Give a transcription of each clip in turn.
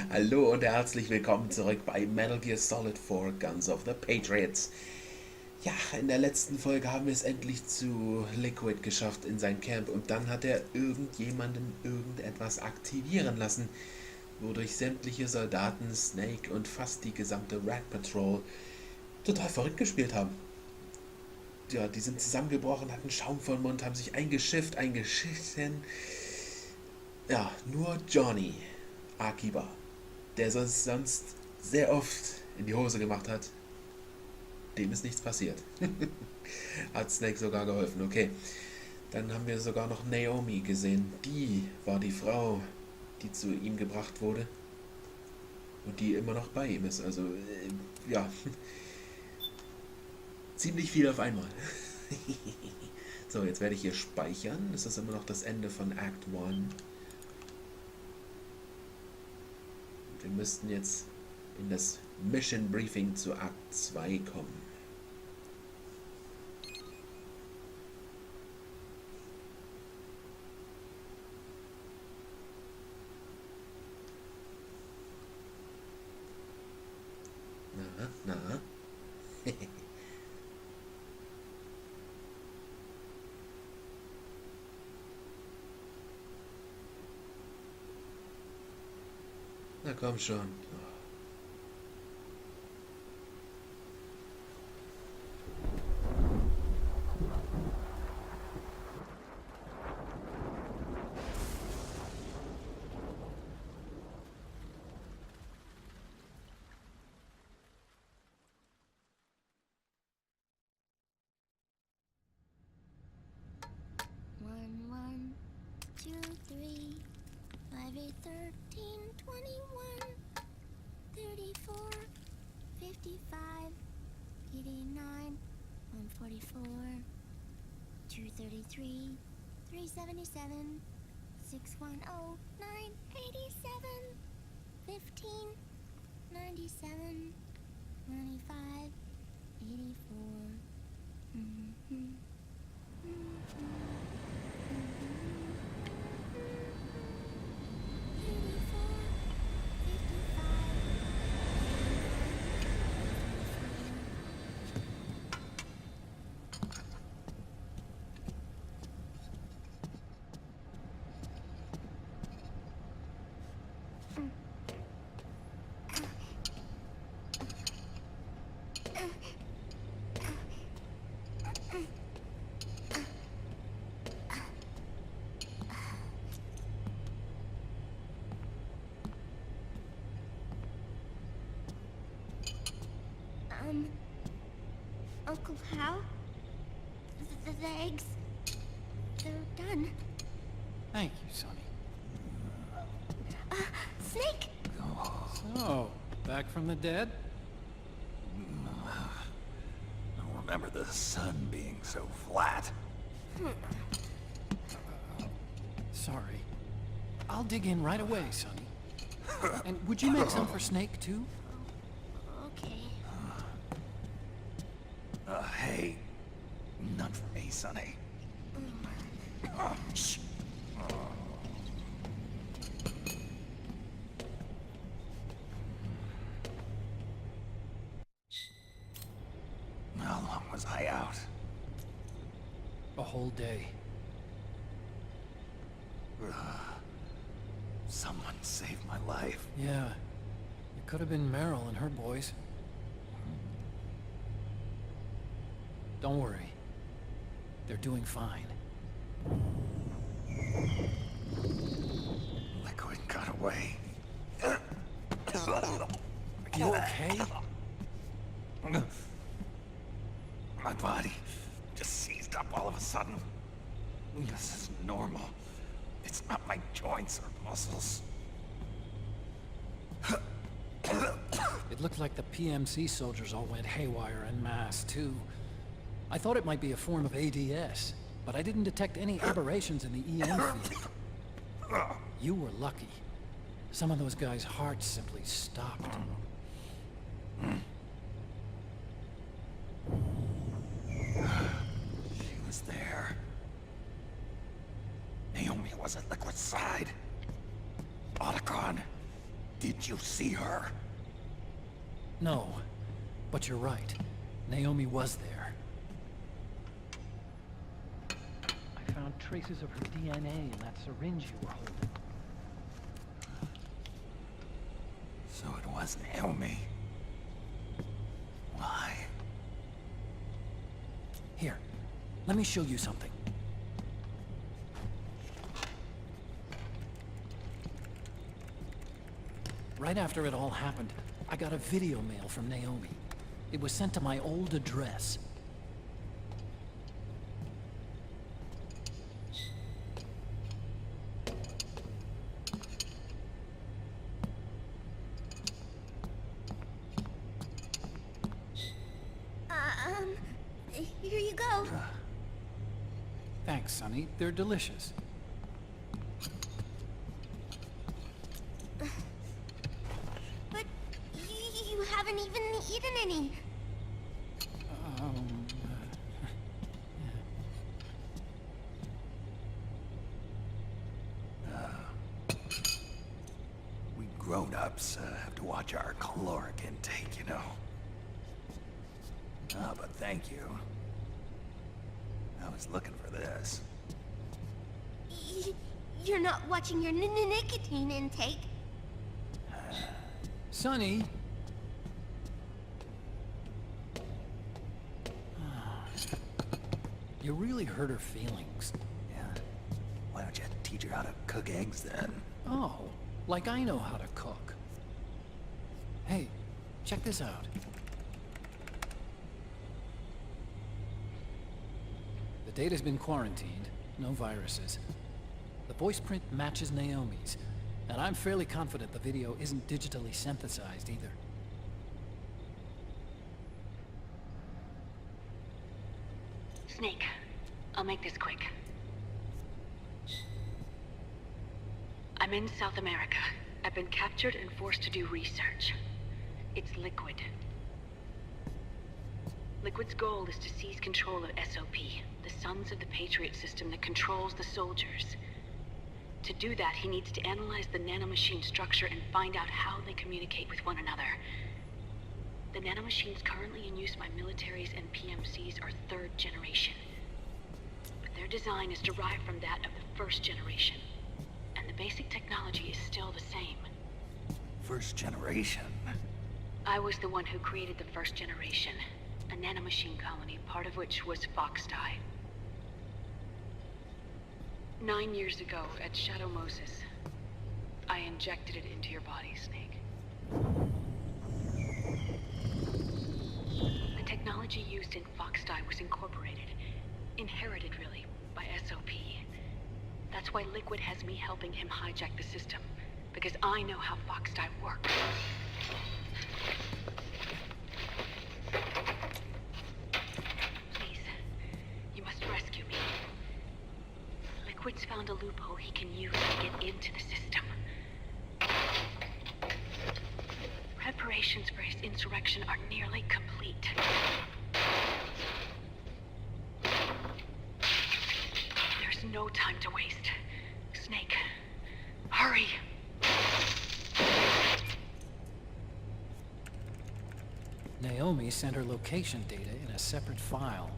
Hallo und herzlich willkommen zurück bei Metal Gear Solid 4 Guns of the Patriots. Ja, in der letzten Folge haben wir es endlich zu Liquid geschafft in sein Camp und dann hat er irgendjemanden irgendetwas aktivieren lassen, wodurch sämtliche Soldaten, Snake und fast die gesamte Rat Patrol total verrückt gespielt haben. Ja, die sind zusammengebrochen, hatten Schaum vor dem Mund, haben sich eingeschissen. Ja, nur Johnny Akiba, der sonst sehr oft in die Hose gemacht hat, dem ist nichts passiert. Hat Snake sogar geholfen, okay. Dann haben wir sogar noch Naomi gesehen. Die war die Frau, die zu ihm gebracht wurde und die immer noch bei ihm ist. Also, ja, ziemlich viel auf einmal. So, jetzt werde ich hier speichern. Das ist immer noch das Ende von Act 1. Wir müssten jetzt in das Mission Briefing zu Akt 2 kommen. Na? Na komm schon. One, 2, 3, 5, 8, 13, 21, 34, 55, 89, 144, 233, 377, 610, 987, 15, 97, 95, 84. Uncle Hal? The eggs? They're done. Thank you, Sonny. Snake! So, back from the dead? I don't remember the sun being so flat. Sorry. I'll dig in right away, Sonny. And would you make some for Snake, too? Okay. Hey, none for me, Sonny. Shh. How long was I out? A whole day. Someone saved my life. Yeah. It could have been Meryl and her boys. Don't worry. They're doing fine. Liquid got away. Are you okay? My body just seized up all of a sudden. This is normal. It's not my joints or muscles. It looked like the PMC soldiers all went haywire en masse, too. I thought it might be a form of ADS, but I didn't detect any aberrations in the EM field. You were lucky. Some of those guys' hearts simply stopped. was at Liquid's side. Otacon, did you see her? No, but you're right. Naomi was there. I found traces of her DNA in that syringe you were holding. So it was Naomi. Why? Here, let me show you something. Right after it all happened, I got a video mail from Naomi. It was sent to my old address. Here you go. Thanks, Sonny. They're delicious. But you haven't even eaten any. We grown-ups have to watch our caloric intake, you know. Ah, but thank you. I was looking for this. You're not watching your nicotine intake. Sonny! You really hurt her feelings. Yeah. Why don't you teach her how to cook eggs then? Oh, like I know how to cook. Hey, check this out. The data's been quarantined, no viruses. The voice print matches Naomi's, and I'm fairly confident the video isn't digitally synthesized either. Snake, I'll make this quick. I'm in South America. I've been captured and forced to do research. It's Liquid. Liquid's goal is to seize control of SOP, the Sons of the Patriot system that controls the soldiers. To do that, he needs to analyze the nanomachine structure and find out how they communicate with one another. The nanomachines currently in use by militaries and PMCs are third generation. But their design is derived from that of the first generation. And the basic technology is still the same. First generation? I was the one who created the first generation. A nanomachine colony, part of which was Foxdie. 9 years ago, at Shadow Moses, I injected it into your body, Snake. The technology used in Foxdie was incorporated, inherited really, by SOP. That's why Liquid has me helping him hijack the system, because I know how Foxdie works. Liquid's found a loophole he can use to get into the system. Preparations for his insurrection are nearly complete. There's no time to waste. Snake, hurry! Naomi sent her location data in a separate file.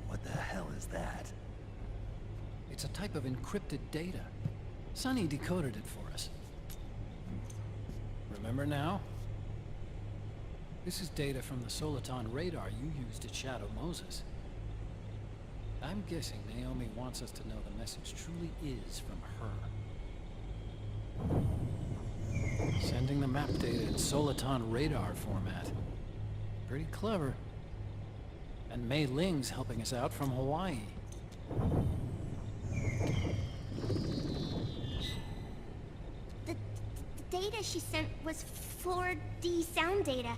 What the hell is that? It's a type of encrypted data. Sonny decoded it for us. Remember now? This is data from the Soliton radar you used at Shadow Moses. I'm guessing Naomi wants us to know the message truly is from her. Sending the map data in Soliton radar format. Pretty clever. And Mei Ling's helping us out from Hawaii. The data she sent was 4D sound data.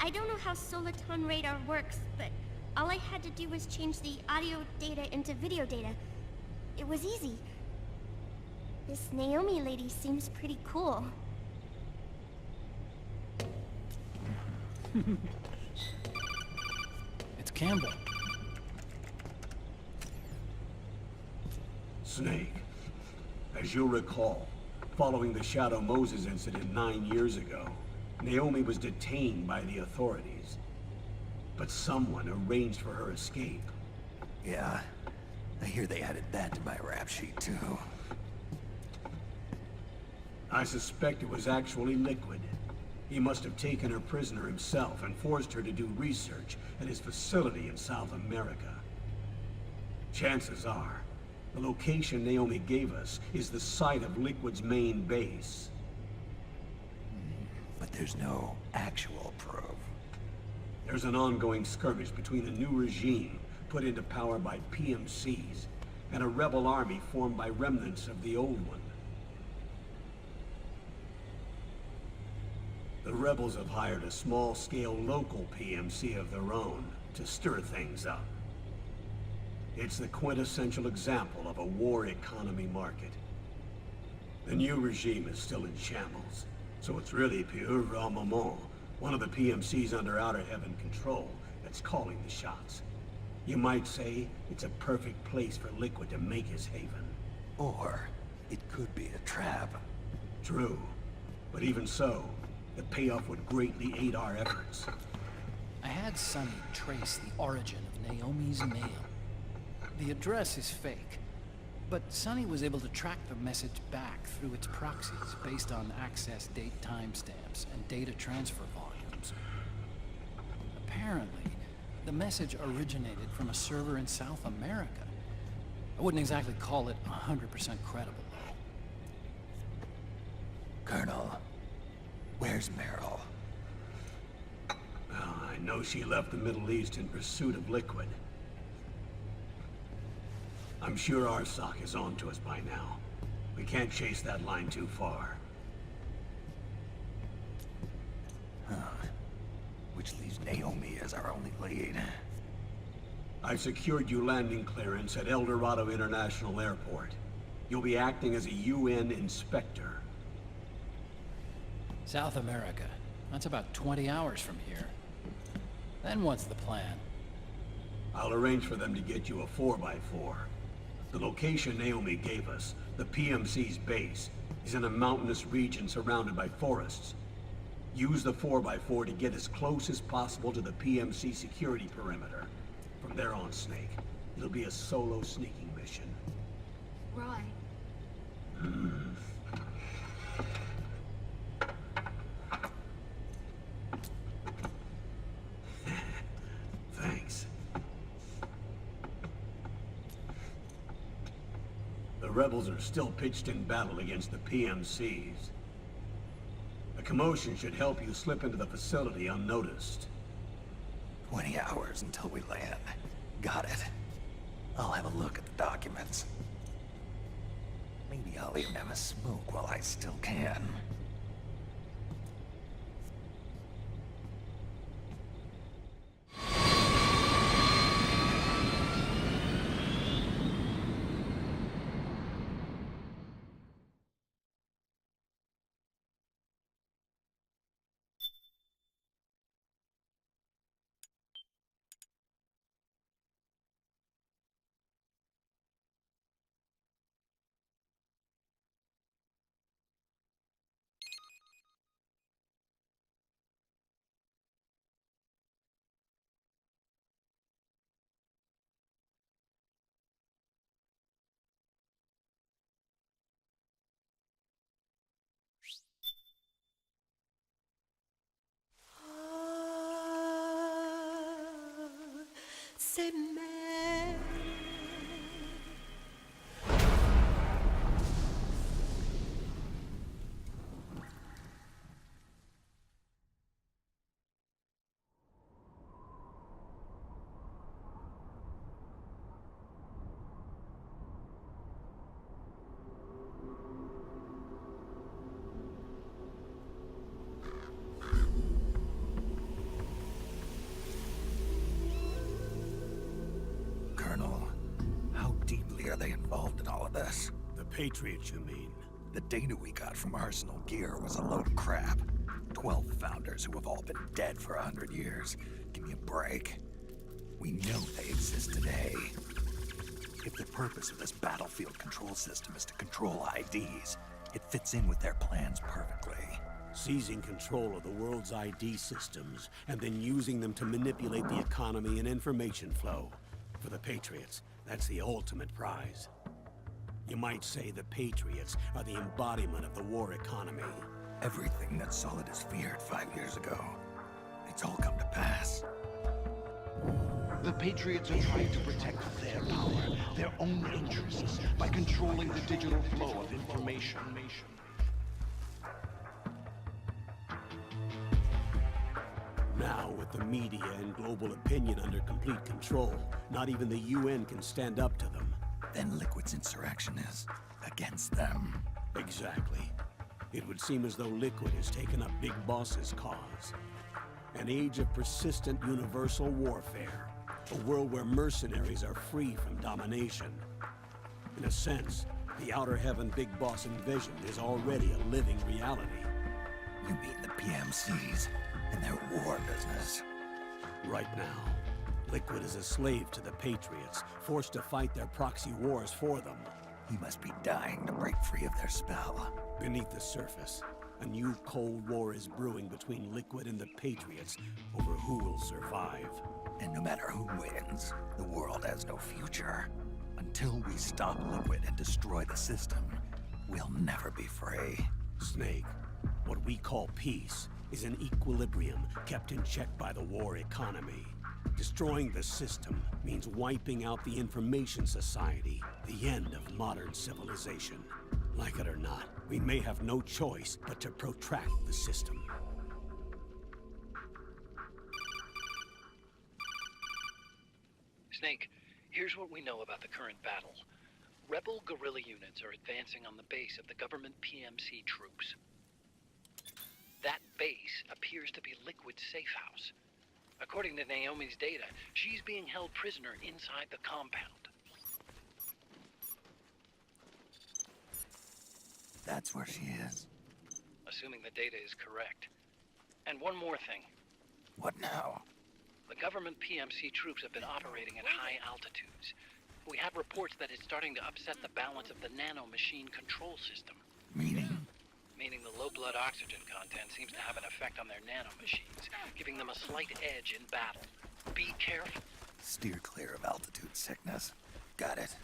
I don't know how Soliton radar works, but all I had to do was change the audio data into video data. It was easy. This Naomi lady seems pretty cool. It's Campbell. Snake, as you'll recall, following the Shadow Moses incident 9 years ago, Naomi was detained by the authorities. But someone arranged for her escape. Yeah, I hear they added that to my rap sheet too. I suspect it was actually Liquid. He must have taken her prisoner himself and forced her to do research at his facility in South America. Chances are, the location Naomi gave us is the site of Liquid's main base. But there's no actual proof. There's an ongoing skirmish between the new regime put into power by PMCs and a rebel army formed by remnants of the old one. The rebels have hired a small-scale local PMC of their own to stir things up. It's the quintessential example of a war economy market. The new regime is still in shambles, so it's really pure Ramamon, one of the PMCs under Outer Heaven control, that's calling the shots. You might say it's a perfect place for Liquid to make his haven. Or it could be a trap. True, but even so, the payoff would greatly aid our efforts. I had Sonny trace the origin of Naomi's mail. The address is fake, but Sonny was able to track the message back through its proxies based on access date timestamps and data transfer volumes. Apparently, the message originated from a server in South America. I wouldn't exactly call it 100% credible, though. Colonel, where's Meryl? Well, I know she left the Middle East in pursuit of Liquid. I'm sure Arsak is on to us by now. We can't chase that line too far. Which leaves Naomi as our only lead. I've secured you landing clearance at El Dorado International Airport. You'll be acting as a UN inspector. South America. That's about 20 hours from here. Then what's the plan? I'll arrange for them to get you a 4x4. The location Naomi gave us, the PMC's base, is in a mountainous region surrounded by forests. Use the 4x4 to get as close as possible to the PMC security perimeter. From there on, Snake, it'll be a solo sneaking mission. Right. Thanks. The rebels are still pitched in battle against the PMCs. A commotion should help you slip into the facility unnoticed. 20 hours until we land. Got it. I'll have a look at the documents. Maybe I'll even have a smoke while I still can. C'est mère. Colonel, how deeply are they involved in all of this? The Patriots, you mean? The data we got from Arsenal Gear was a load of crap. 12 founders who have all been dead for 100 years. Give me a break. We know they exist today. If the purpose of this battlefield control system is to control IDs, it fits in with their plans perfectly. Seizing control of the world's ID systems and then using them to manipulate the economy and information flow. For the Patriots, that's the ultimate prize. You might say the Patriots are the embodiment of the war economy. Everything that Solidus feared 5 years ago, it's all come to pass. The Patriots are trying to protect their power, their own interests, by controlling the digital flow of information. Now, with the media and global opinion under complete control, not even the UN can stand up to them. Then Liquid's insurrection is against them. Exactly. It would seem as though Liquid has taken up Big Boss's cause. An age of persistent universal warfare. A world where mercenaries are free from domination. In a sense, the Outer Heaven Big Boss envisioned is already a living reality. You mean the PMCs and their war business? Right now, Liquid is a slave to the Patriots, forced to fight their proxy wars for them. He must be dying to break free of their spell. Beneath the surface, a new Cold War is brewing between Liquid and the Patriots over who will survive. And no matter who wins, the world has no future. Until we stop Liquid and destroy the system, we'll never be free. Snake, what we call peace is an equilibrium kept in check by the war economy. Destroying the system means wiping out the information society, the end of modern civilization. Like it or not, we may have no choice but to protract the system. Snake, here's what we know about the current battle. Rebel guerrilla units are advancing on the base of the government PMC troops. That base appears to be Liquid's safe house. According to Naomi's data, she's being held prisoner inside the compound. That's where she is. Assuming the data is correct. And one more thing. What now? The government PMC troops have been operating at high altitudes. We have reports that it's starting to upset the balance of the nano-machine control system. Meaning? Meaning the low blood oxygen content seems to have an effect on their nano-machines, giving them a slight edge in battle. Be careful. Steer clear of altitude sickness. Got it.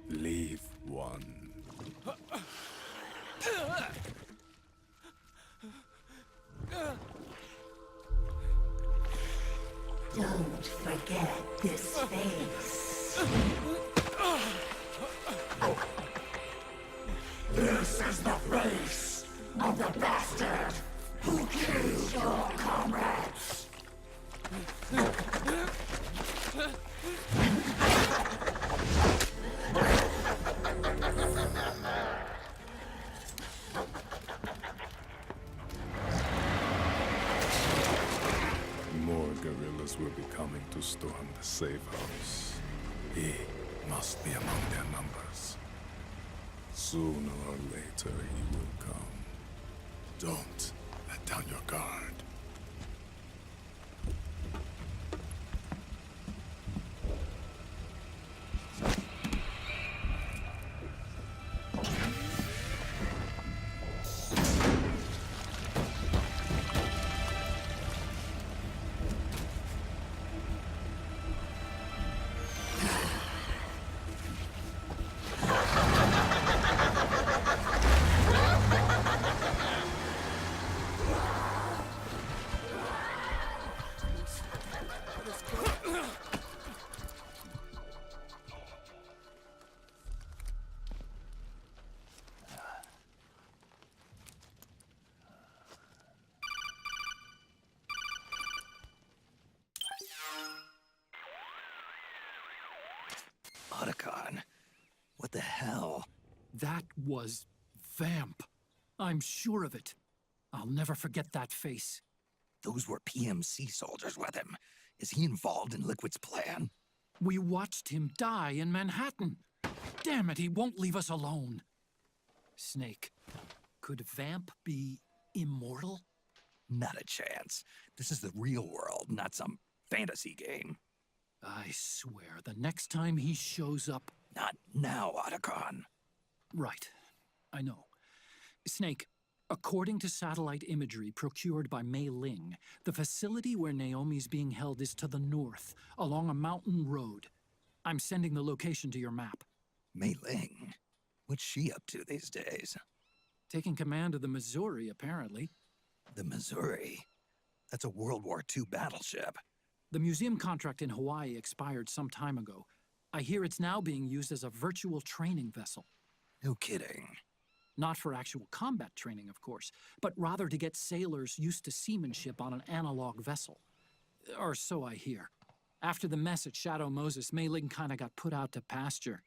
Leave one. Don't forget this face. This is the face of the bastard who killed your comrades. storm the safe house. He must be among their numbers. Sooner or later he will come. Don't let down your guard. Otacon. What the hell? That was Vamp. I'm sure of it. I'll never forget that face. Those were PMC soldiers with him. Is he involved in Liquid's plan? We watched him die in Manhattan. Damn it, he won't leave us alone. Snake, could Vamp be immortal? Not a chance. This is the real world, not some fantasy game. I swear, the next time he shows up... Not now, Otacon. Right. I know. Snake, according to satellite imagery procured by Mei Ling, the facility where Naomi's being held is to the north, along a mountain road. I'm sending the location to your map. Mei Ling? What's she up to these days? Taking command of the Missouri, apparently. The Missouri? That's a World War II battleship. The museum contract in Hawaii expired some time ago. I hear it's now being used as a virtual training vessel. No kidding. Not for actual combat training, of course, but rather to get sailors used to seamanship on an analog vessel. Or so I hear. After the mess at Shadow Moses, Mei Ling kinda got put out to pasture.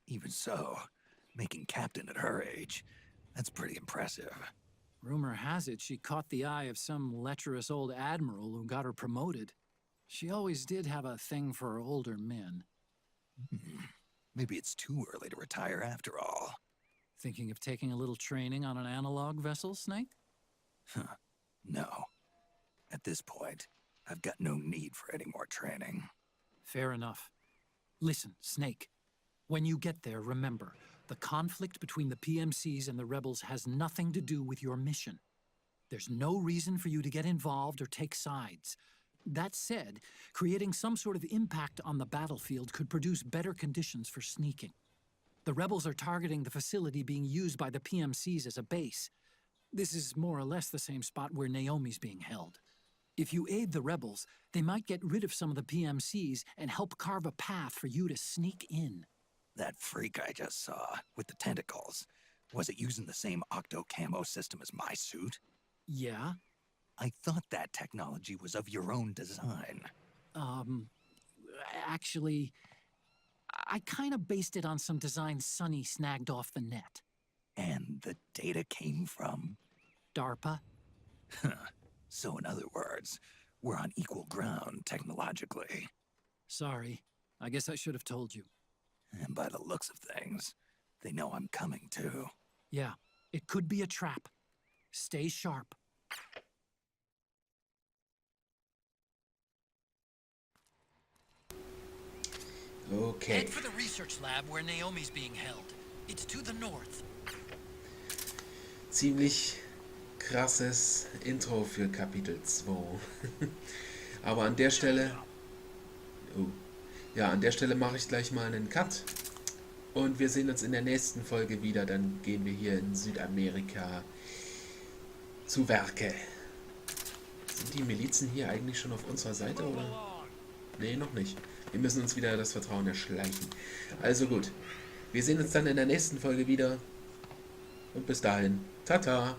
Even so, making captain at her age, that's pretty impressive. Rumor has it she caught the eye of some lecherous old admiral who got her promoted. She always did have a thing for older men. Maybe it's too early to retire after all. Thinking of taking a little training on an analog vessel, Snake? No. At this point, I've got no need for any more training. Fair enough. Listen, Snake. When you get there, remember, the conflict between the PMCs and the rebels has nothing to do with your mission. There's no reason for you to get involved or take sides. That said, creating some sort of impact on the battlefield could produce better conditions for sneaking. The rebels are targeting the facility being used by the PMCs as a base. This is more or less the same spot where Naomi's being held. If you aid the rebels, they might get rid of some of the PMCs and help carve a path for you to sneak in. That freak I just saw, with the tentacles, was it using the same octo-camo system as my suit? Yeah? I thought that technology was of your own design. Actually, I kinda based it on some design Sonny snagged off the net. And the data came from? DARPA? So in other words, we're on equal ground technologically. Sorry, I guess I should have told you. And by the looks of things, they know I'm coming too. Yeah, it could be a trap. Stay sharp. Okay. Head for the research lab where Naomi's being held. It's to the north. Ziemlich krasses Intro für Kapitel 2. Aber an der Stelle... Ja, an der Stelle mache ich gleich mal einen Cut. Und wir sehen uns in der nächsten Folge wieder. Dann gehen wir hier in Südamerika zu Werke. Sind die Milizen hier eigentlich schon auf unserer Seite, oder? Nee, noch nicht. Wir müssen uns wieder das Vertrauen erschleichen. Also gut. Wir sehen uns dann in der nächsten Folge wieder. Und bis dahin. Tata!